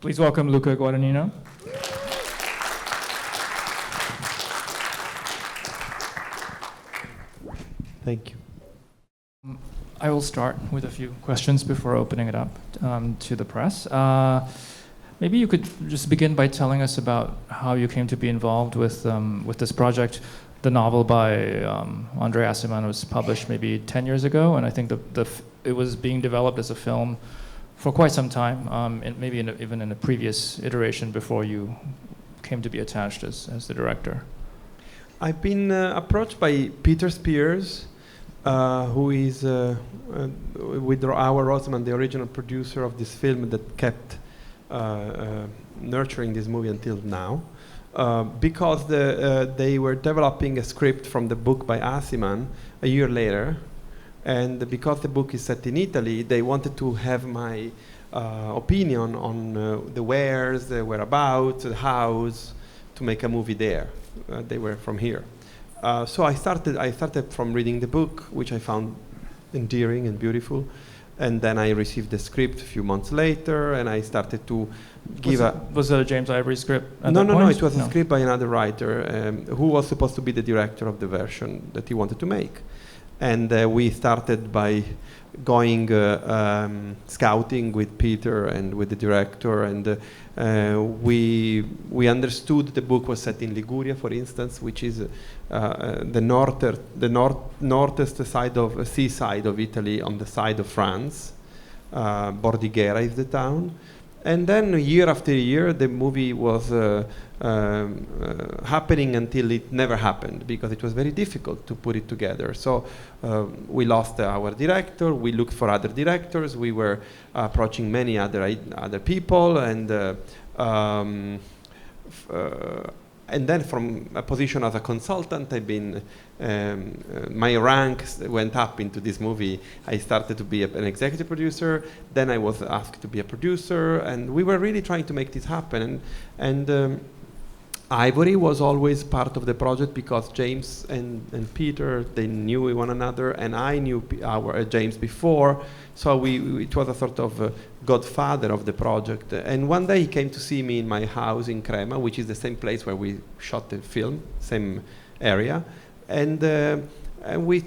Please welcome Luca Guadagnino. Thank you. I will start with a few questions before opening it up to the press. Maybe you could just begin by telling us about how you came to be involved with this project. The novel by André Aciman was published maybe 10 years ago, and I think it was being developed as a film for quite some time, and maybe even in a previous iteration before you came to be attached as the director. I've been approached by Peter Spears, who is with our Rosamund, the original producer of this film that kept nurturing this movie until now, because they were developing a script from the book by Aciman a year later, and because the book is set in Italy, they wanted to have my opinion on the wheres, the whereabouts, the house, to make a movie there. They were from here. So I started from reading the book, which I found endearing and beautiful, and then I received the script a few months later, and I started to give Was it a James Ivory script at No, that no, point? no, it was a script by another writer who was supposed to be the director of the version that he wanted to make. And we started by going scouting with Peter and with the director, and we understood the book was set in Liguria, for instance, which is the northest side of seaside of Italy, on the side of France. Bordighera is the town. And then year after year, the movie was happening until it never happened, because it was very difficult to put it together. So we lost our director, we looked for other directors, we were approaching many other people, and then from a position as a consultant, I've been, my ranks went up into this movie. I started to be an executive producer, then I was asked to be a producer, and we were really trying to make this happen. And Ivory was always part of the project, because James and Peter, they knew one another, and I knew James before, so it was a sort of godfather of the project. And one day he came to see me in my house in Crema, which is the same place where we shot the film, same area, and we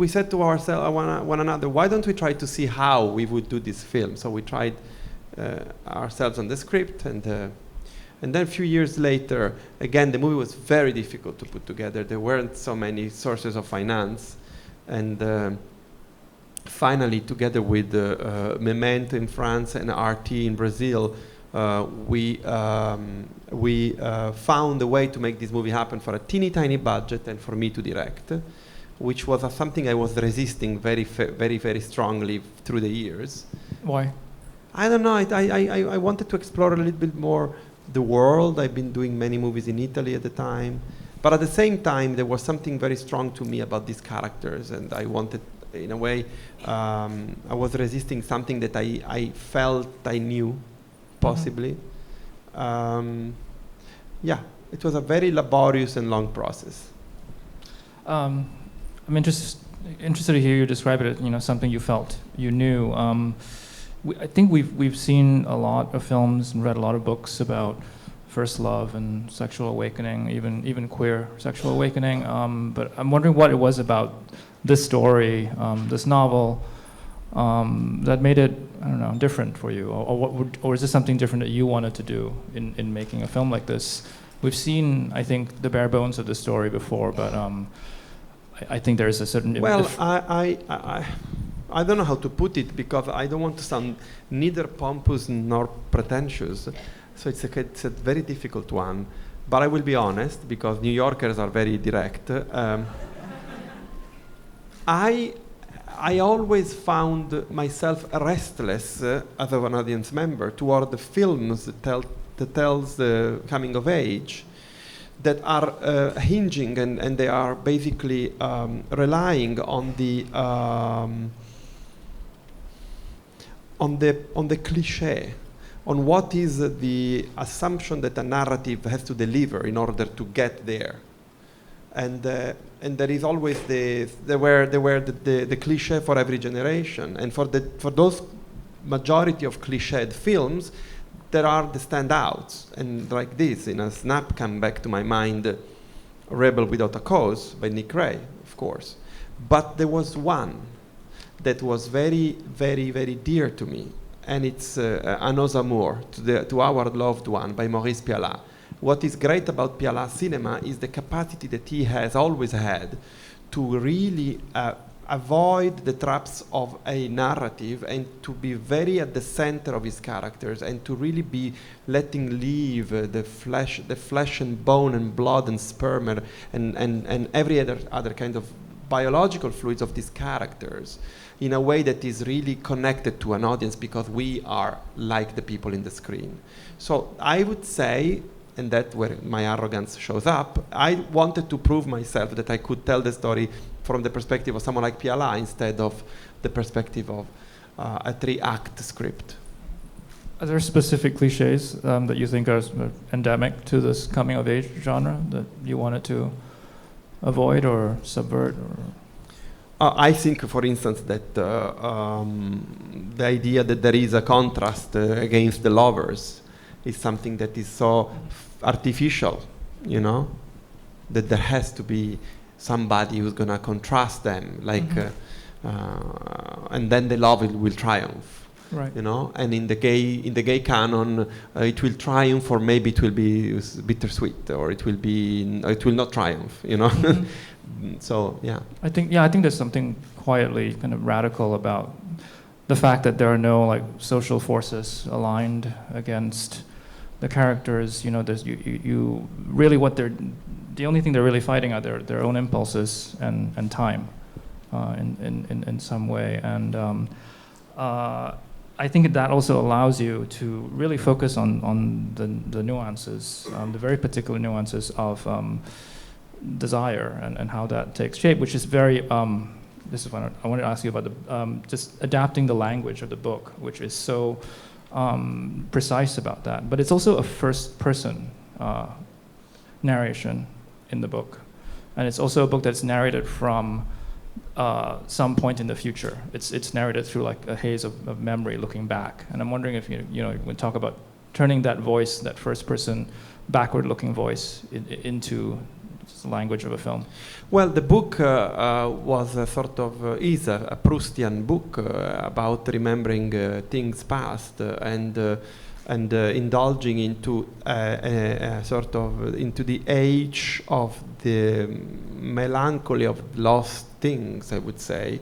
said to ourselves, one another, why don't we try to see how we would do this film? So we tried ourselves on the script, and then a few years later, again, the movie was very difficult to put together. There weren't so many sources of finance. And finally, together with Memento in France and RT in Brazil, we found a way to make this movie happen for a teeny tiny budget and for me to direct, which was something I was resisting very, very strongly through the years. Why? I don't know. I wanted to explore a little bit more the world. I've been doing many movies in Italy at the time, but at the same time there was something very strong to me about these characters, and I wanted, in a way, I was resisting something that I felt I knew, possibly. Yeah, it was a very laborious and long process. I'm interested to hear you describe it as, something you felt you knew. I think we've seen a lot of films and read a lot of books about first love and sexual awakening, even queer sexual awakening. But I'm wondering what it was about this story, this novel, that made it, I don't know, different for you, or is this something different that you wanted to do in making a film like this? We've seen, I think, the bare bones of the story before, but I think there is a certain. Well, I don't know how to put it, because I don't want to sound neither pompous nor pretentious. So it's a very difficult one. But I will be honest, because New Yorkers are very direct. I always found myself restless as an audience member toward the films that tells the coming of age, that are hinging and they are basically relying on the cliché, on what is the assumption that a narrative has to deliver in order to get there, and there is always the cliché for every generation, and for those majority of cliched films, there are the standouts, and like this, in a snap, come back to my mind, Rebel Without a Cause by Nick Ray, of course. But there was one that was very, very, very dear to me, and it's Un os amour, to our loved one, by Maurice Pialat. What is great about Pialat cinema is the capacity that he has always had to really avoid the traps of a narrative and to be very at the center of his characters and to really be letting live the flesh and bone and blood and sperm and every other kind of biological fluids of these characters in a way that is really connected to an audience, because we are like the people in the screen. So I would say, and that's where my arrogance shows up, I wanted to prove myself that I could tell the story from the perspective of someone like Pialat instead of the perspective of a 3-act script. Are there specific cliches that you think are endemic to this coming-of-age genre that you wanted to avoid or subvert? I think, for instance, that the idea that there is a contrast against the lovers is something that is so artificial, you know, that there has to be somebody who's going to contrast them, like, and then the love will triumph, right? You know, and in the gay canon, it will triumph, or maybe it will be bittersweet, or it will not triumph, you know. So yeah, I think there's something quietly kind of radical about the fact that there are no like social forces aligned against the characters. You know, there's you really the only thing they're really fighting are their own impulses and time in some way. And I think that also allows you to really focus on the nuances, the very particular nuances of desire and how that takes shape, which is very, this is what I wanted to ask you about, just adapting the language of the book, which is so precise about that. But it's also a first-person narration in the book. And it's also a book that's narrated from some point in the future. It's narrated through like a haze of memory looking back. And I'm wondering if we talk about turning that voice, that first-person backward-looking voice into the language of a film. Well, the book was a sort of is a Proustian book about remembering things past and indulging into sort of into the age of the melancholy of lost things, I would say.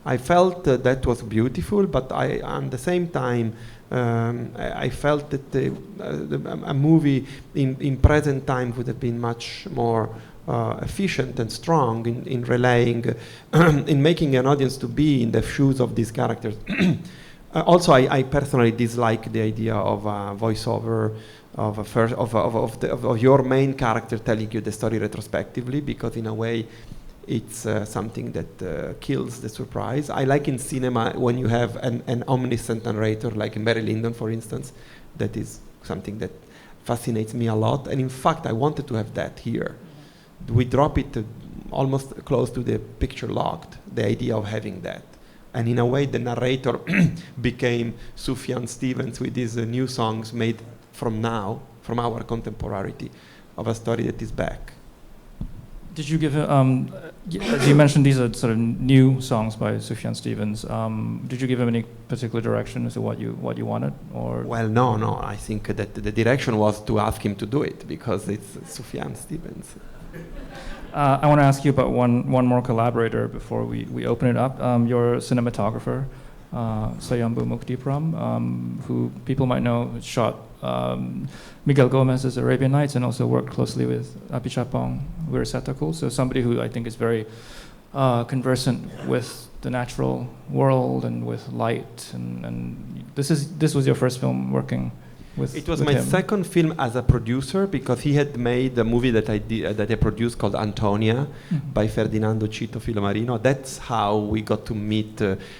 I felt that was beautiful, but at the same time I felt that a movie in present time would have been much more efficient and strong in relaying, in making an audience to be in the shoes of these characters. Also, I personally dislike the idea of a voiceover of your main character telling you the story retrospectively, because in a way it's something that kills the surprise. I like in cinema when you have an omniscient narrator, like in Barry Lyndon, for instance. That is something that fascinates me a lot, and in fact I wanted to have that here. We drop it almost close to the picture locked, the idea of having that. And in a way, the narrator became Sufjan Stevens with these new songs made from our contemporarity, of a story that is back. Did you give, as you mentioned, these are sort of new songs by Sufjan Stevens. Did you give him any particular direction as to what you wanted, or? Well, no. I think that the direction was to ask him to do it, because it's Sufjan Stevens. I want to ask you about one more collaborator before we open it up. Your cinematographer, Sayambu Muktipram, who people might know shot Miguel Gomez's Arabian Nights and also worked closely with Apichapong Wirasatakul. So somebody who I think is very conversant with the natural world and with light. And this was your first film working with him? It was my second film as a producer, because he had made a movie that I produced called Antonia by Ferdinando Cito Filomarino. That's how we got to meet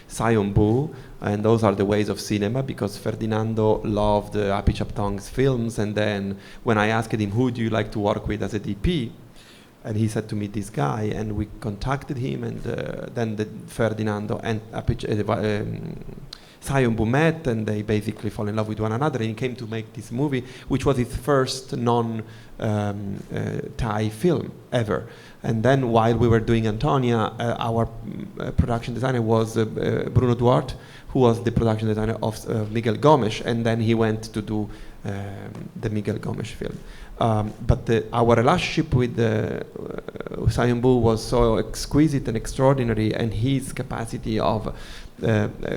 Sayambu, and those are the ways of cinema, because Ferdinando loved Apichapong's films, and then when I asked him, who do you like to work with as a DP? And he said to me, this guy, and we contacted him, and then Ferdinando and Sayonbu met, and they basically fall in love with one another, and he came to make this movie, which was his first non-Thai film ever. And then while we were doing Antonia, our production designer was Bruno Duarte, who was the production designer of Miguel Gomes, and then he went to do the Miguel Gomes film. But our relationship with Sayonbu was so exquisite and extraordinary, and his capacity of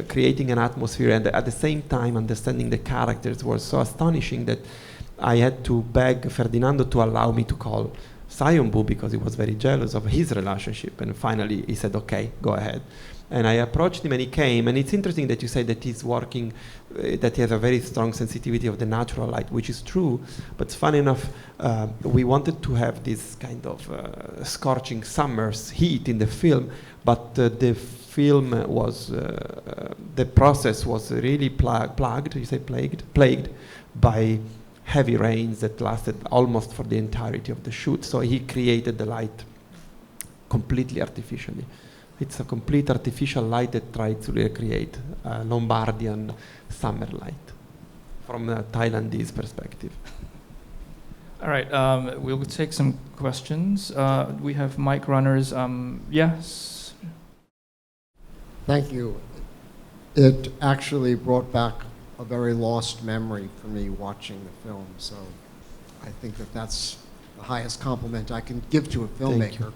creating an atmosphere and at the same time understanding the characters was so astonishing that I had to beg Ferdinando to allow me to call Sayonbu because he was very jealous of his relationship, and finally he said, okay, go ahead. And I approached him and he came, and it's interesting that you say that he's working, that he has a very strong sensitivity of the natural light, which is true, but funny enough, we wanted to have this kind of scorching summer's heat in the film, but the film was, the process was really plagued by heavy rains that lasted almost for the entirety of the shoot, so he created the light completely artificially. It's a complete artificial light that tries to recreate Lombardian summer light from a Thailandese perspective. All right, we'll take some questions. We have mic runners. Yes? Thank you. It actually brought back a very lost memory for me watching the film, so I think that that's the highest compliment I can give to a filmmaker.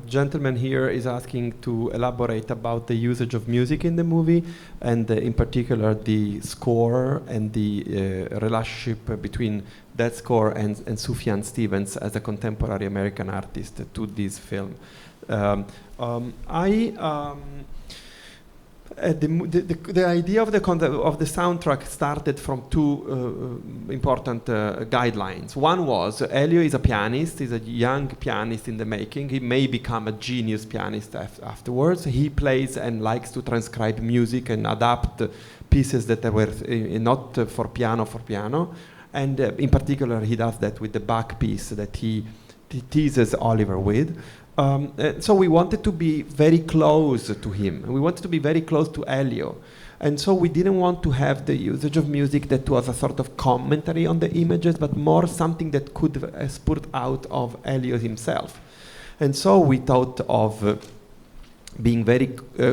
Gentleman here is asking to elaborate about the usage of music in the movie, and in particular the score and the relationship between that score and Sufjan Stevens as a contemporary American artist to this film. The idea of the soundtrack started from two important guidelines. One was Elio is a pianist, he's a young pianist in the making. He may become a genius pianist afterwards. He plays and likes to transcribe music and adapt pieces that were not for piano. And in particular, he does that with the Bach piece that he teases Oliver with. So we wanted to be very close to him, and we wanted to be very close to Elio. And so we didn't want to have the usage of music that was a sort of commentary on the images, but more something that could spurt out of Elio himself. And so we thought of being very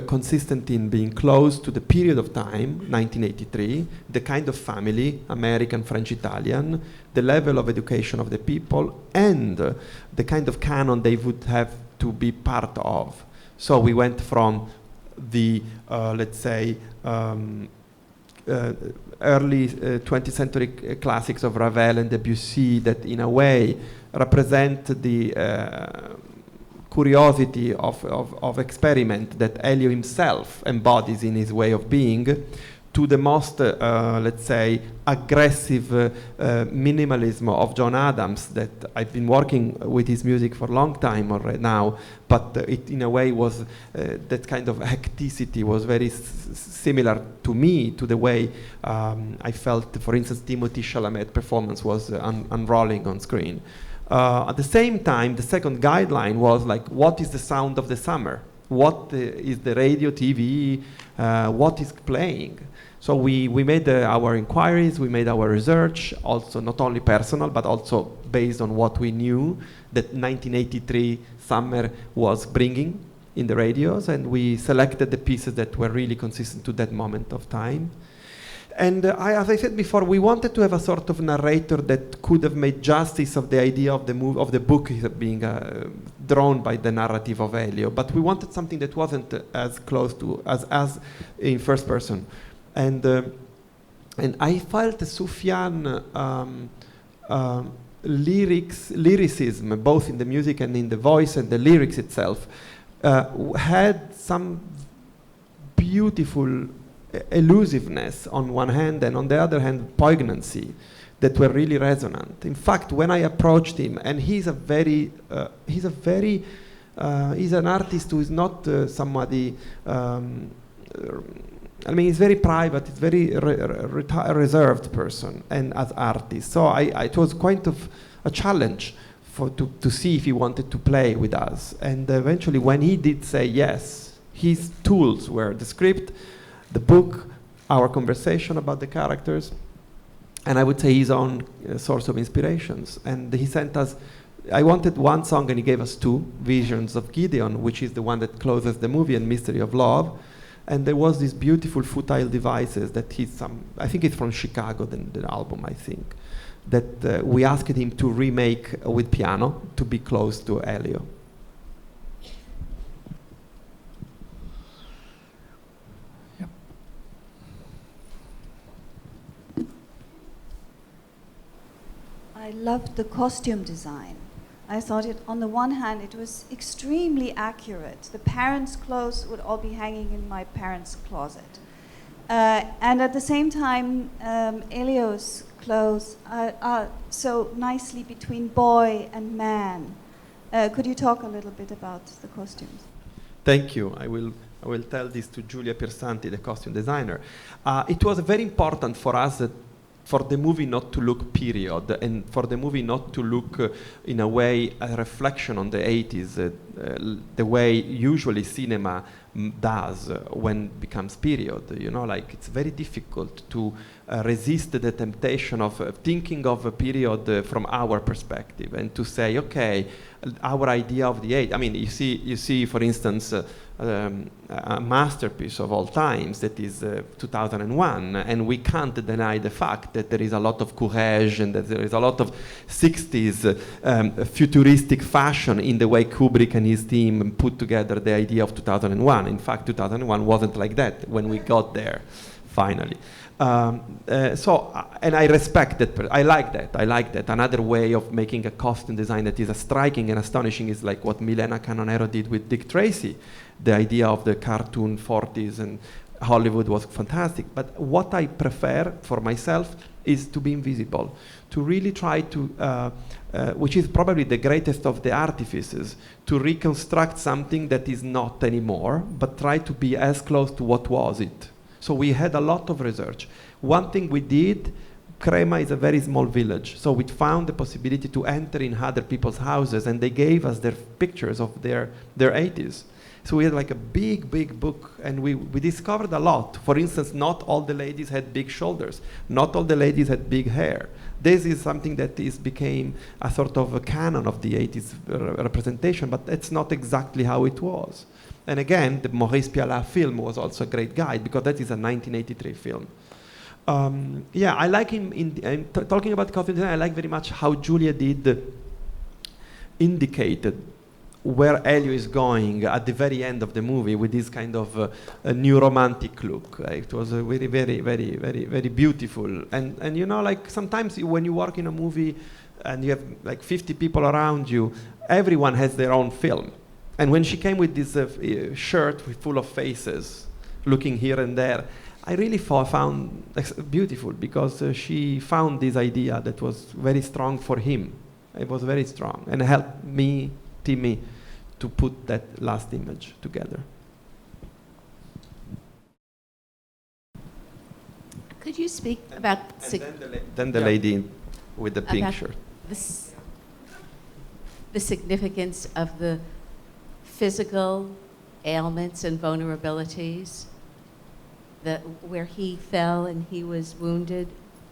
consistent in being close to the period of time, 1983, the kind of family, American, French, Italian, the level of education of the people, and the kind of canon they would have to be part of. So we went from the, let's say, early 20th century classics of Ravel and Debussy that in a way represent the curiosity of experiment that Elio himself embodies in his way of being, to the most, let's say, aggressive minimalism of John Adams that I've been working with his music for a long time already now, but it in a way was, that kind of hecticity was very similar to me, to the way I felt, for instance, Timothée Chalamet performance was unrolling on screen. At the same time, the second guideline was like, what is the sound of the summer? What is the radio, TV, what is playing? So we made our inquiries, we made our research, also not only personal, but also based on what we knew that 1983 summer was bringing in the radios, and we selected the pieces that were really consistent to that moment of time. And as I said before, we wanted to have a sort of narrator that could have made justice of the idea of the of the book being drawn by the narrative of Elio, but we wanted something that wasn't as close to as in first person. And I felt Sufjan lyricism, both in the music and in the voice and the lyrics itself, had some beautiful elusiveness on one hand, and on the other hand poignancy that were really resonant. In fact, when I approached him, and he's an artist who is not somebody, I mean, he's very private, he's very reserved person, and as artist. So it was quite of a challenge to see if he wanted to play with us. And eventually when he did say yes, his tools were the script, the book, our conversation about the characters, and I would say his own source of inspirations. And he sent us, I wanted one song and he gave us two, Visions of Gideon, which is the one that closes the movie, and Mystery of Love. And there was this beautiful Futile Devices that I think it's from Chicago, the album, I think, that we asked him to remake with piano to be close to Elio. Yep. I loved the costume design. I thought on the one hand, it was extremely accurate. The parents' clothes would all be hanging in my parents' closet. And at the same time, Elio's clothes are so nicely between boy and man. Could you talk a little bit about the costumes? Thank you. I will tell this to Giulia Piersanti, the costume designer. It was very important for us for the movie not to look period, and for the movie not to look in a way a reflection on the 80s, the way usually cinema does when it becomes period. You know, like it's very difficult to resist the temptation of thinking of a period from our perspective and to say, okay, our idea of the age. I mean, you see, for instance, a masterpiece of all times that is 2001, and we can't deny the fact that there is a lot of courage and that there is a lot of 60s futuristic fashion in the way Kubrick and his team put together the idea of 2001. In fact, 2001 wasn't like that when we got there, finally. And I respect that. I like that. Another way of making a costume design that is striking and astonishing is like what Milena Canonero did with Dick Tracy. The idea of the cartoon 40s and Hollywood was fantastic. But what I prefer for myself is to be invisible, to really try to, which is probably the greatest of the artifices, to reconstruct something that is not anymore, but try to be as close to what was it. So we had a lot of research. One thing we did, Crema is a very small village, so we found the possibility to enter in other people's houses, and they gave us their pictures of their 80s. So we had like a big book, and we discovered a lot. For instance, not all the ladies had big shoulders. Not all the ladies had big hair. This is something that became a sort of a canon of the 80s representation, but that's not exactly how it was. And again, the Maurice Pialat film was also a great guide, because that is a 1983 film. Yeah, I like him, talking about costume design, I like very much how Giulia indicated where Elio is going at the very end of the movie with this kind of new romantic look. It was very, very, very, very, very beautiful. And you know, like sometimes when you work in a movie and you have like 50 people around you, everyone has their own film. And when she came with this shirt full of faces, looking here and there, I really found beautiful, because she found this idea that was very strong for him. It was very strong, and helped me, Timmy, to put that last image together. Could you speak about... Then the lady with the pink shirt. The significance of the physical ailments and vulnerabilities, where he fell and he was wounded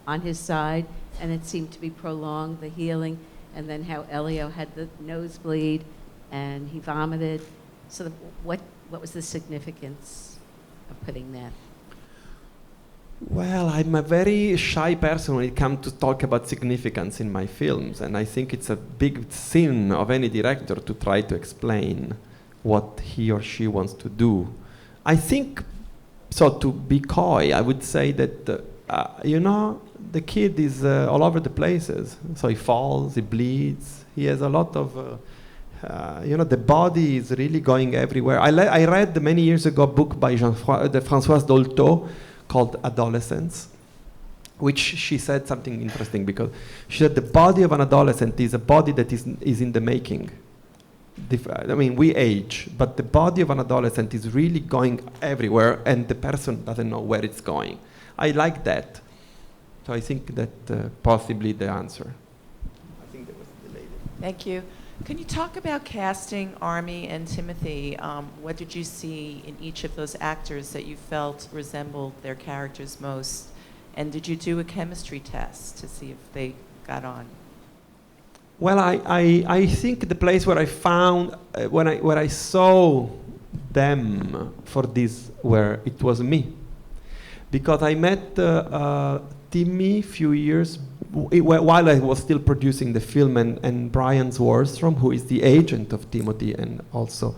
on his side, and it seemed to be prolonged, the healing, and then how Elio had the nosebleed and he vomited. So what was the significance of putting that? Well, I'm a very shy person when it comes to talk about significance in my films, and I think it's a big sin of any director to try to explain what he or she wants to do. I think, so to be coy, I would say that, you know, the kid is all over the places. So he falls, he bleeds, he has a lot of, you know, the body is really going everywhere. I read many years ago a book by Françoise Dolto called Adolescence, which she said something interesting, because she said the body of an adolescent is a body that is in the making. I mean, we age, but the body of an adolescent is really going everywhere, and the person doesn't know where it's going. I like that. So I think that possibly the answer. I think that was the lady. Thank you. Can you talk about casting Armie and Timothy? What did you see in each of those actors that you felt resembled their characters most? And did you do a chemistry test to see if they got on? Well, I think the place where I found, where I saw them for this, where it was me. Because I met Timmy a few years while I was still producing the film, and Brian Swarstrom, who is the agent of Timothy and also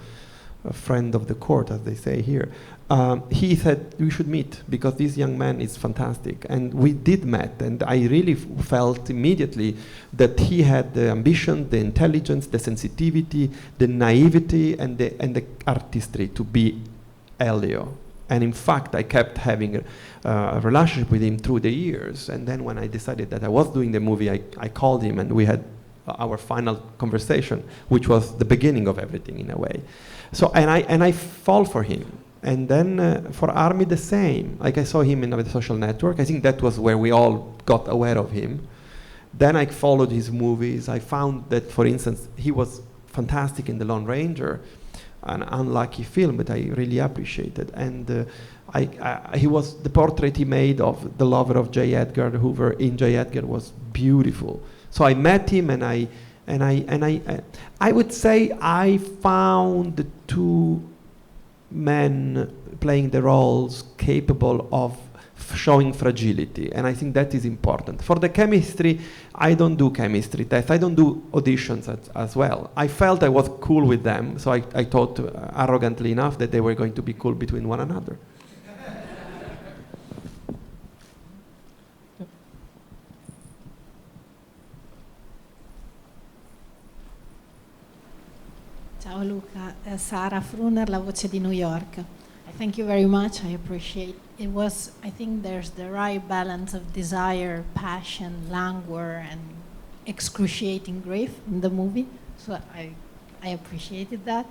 a friend of the court, as they say here, he said we should meet because this young man is fantastic. And we did meet, and I really felt immediately that he had the ambition, the intelligence, the sensitivity, the naivety, and the artistry to be Elio. And in fact, I kept having a relationship with him through the years. And then when I decided that I was doing the movie, I called him and we had our final conversation, which was the beginning of everything in a way. So, and I fall for him. And then for Armie, the same. Like I saw him in the social network. I think that was where we all got aware of him. Then I followed his movies. I found that, for instance, he was fantastic in The Lone Ranger, an unlucky film, but I really appreciated. And he was, the portrait he made of the lover of J. Edgar Hoover in J. Edgar was beautiful. So I met him, and I would say I found the two men playing the roles capable of showing fragility, and I think that is important. For the chemistry, I don't do chemistry tests. I don't do auditions as well. I felt I was cool with them, so I thought arrogantly enough that they were going to be cool between one another. Ciao Luca, Sara Fruner, La Voce di New York. Thank you very much. I appreciate it. I think there's the right balance of desire, passion, languor, and excruciating grief in the movie. So I appreciated that.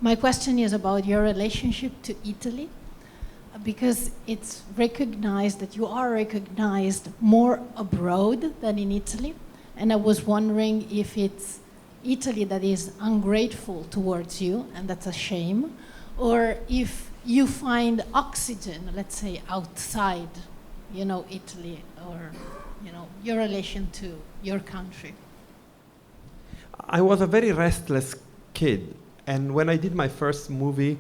My question is about your relationship to Italy, because it's recognized that you are recognized more abroad than in Italy. And I was wondering if it's Italy that is ungrateful towards you, and that's a shame, or if you find oxygen, let's say, outside, Italy, or, your relation to your country. I was a very restless kid, and when I did my first movie,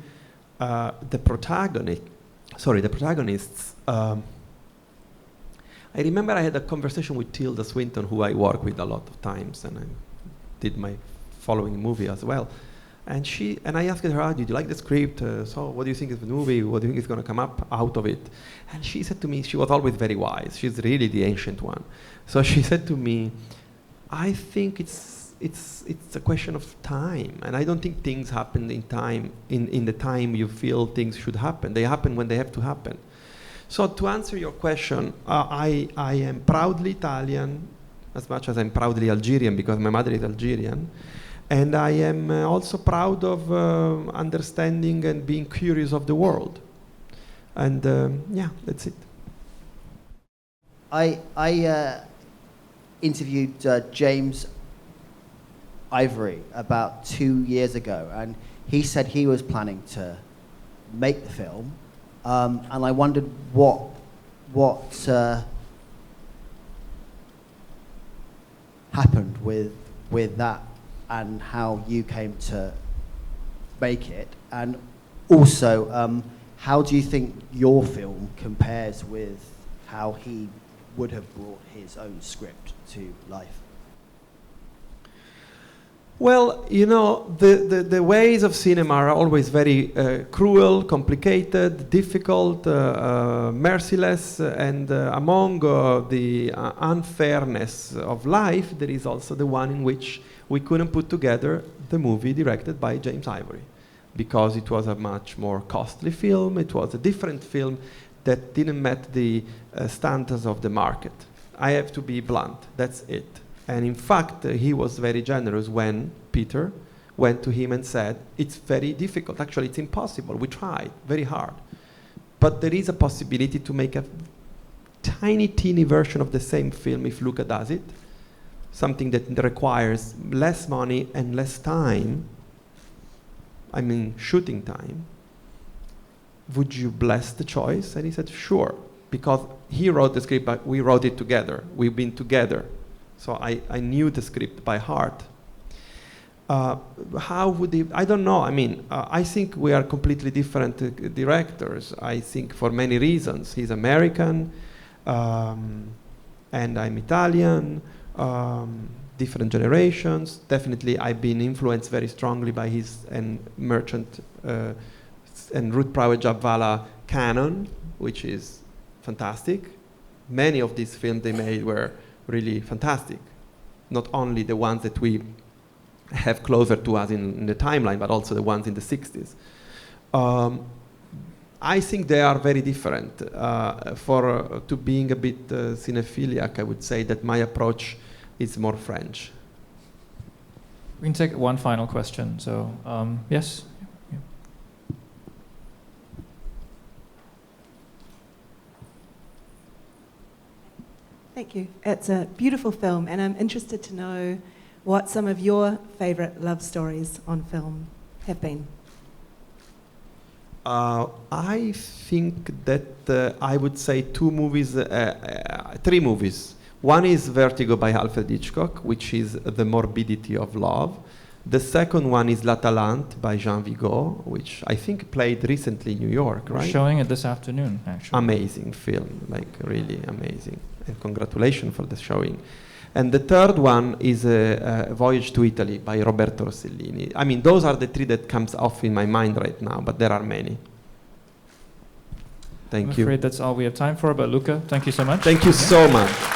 the protagonists, I remember I had a conversation with Tilda Swinton, who I work with a lot of times, and I did my following movie as well. And I asked her, did you like the script? So what do you think of the movie? What do you think is going to come up out of it? And she said to me, she was always very wise. She's really the ancient one. So she said to me, I think it's a question of time. And I don't think things happen in time, in the time you feel things should happen. They happen when they have to happen. So to answer your question, I am proudly Italian, as much as I'm proudly Algerian, because my mother is Algerian. And I am also proud of understanding and being curious of the world. And yeah, that's it. I interviewed James Ivory about 2 years ago, and he said he was planning to make the film. And I wondered what happened with that, and how you came to make it, and also how do you think your film compares with how he would have brought his own script to life? Well, the ways of cinema are always very cruel, complicated, difficult, merciless, and among the unfairness of life, there is also the one in which we couldn't put together the movie directed by James Ivory, because it was a much more costly film. It was a different film that didn't meet the standards of the market. I have to be blunt, that's it. And in fact, he was very generous when Peter went to him and said, it's very difficult, actually it's impossible, we tried very hard. But there is a possibility to make a tiny, teeny version of the same film if Luca does it. something that requires less money and less time, I mean shooting time, would you bless the choice? And he said, sure, because he wrote the script, but we wrote it together. We've been together. So I knew the script by heart. How would he, I don't know, I mean, I think we are completely different directors. I think for many reasons. He's American, and I'm Italian, different generations. Definitely I've been influenced very strongly by his and Merchant and Ruth Prowett Jabvala canon, which is fantastic. Many of these films they made were really fantastic. Not only the ones that we have closer to us in the timeline, but also the ones in the 60s. I think they are very different. To being a bit cinephiliac, I would say that my approach is more French. We can take one final question. So, yes? Yeah. Thank you. It's a beautiful film, and I'm interested to know what some of your favorite love stories on film have been. I think that I would say three movies. One is Vertigo by Alfred Hitchcock, which is the morbidity of love. The second one is La Talente by Jean Vigo, which I think played recently in New York, right? We're showing it this afternoon, actually. Amazing film, like really amazing. And congratulations for the showing. And the third one is a Voyage to Italy by Roberto Rossellini. I mean, those are the three that comes off in my mind right now, but there are many. Thank you. I'm afraid that's all we have time for, but Luca, thank you so much. Thank you so much.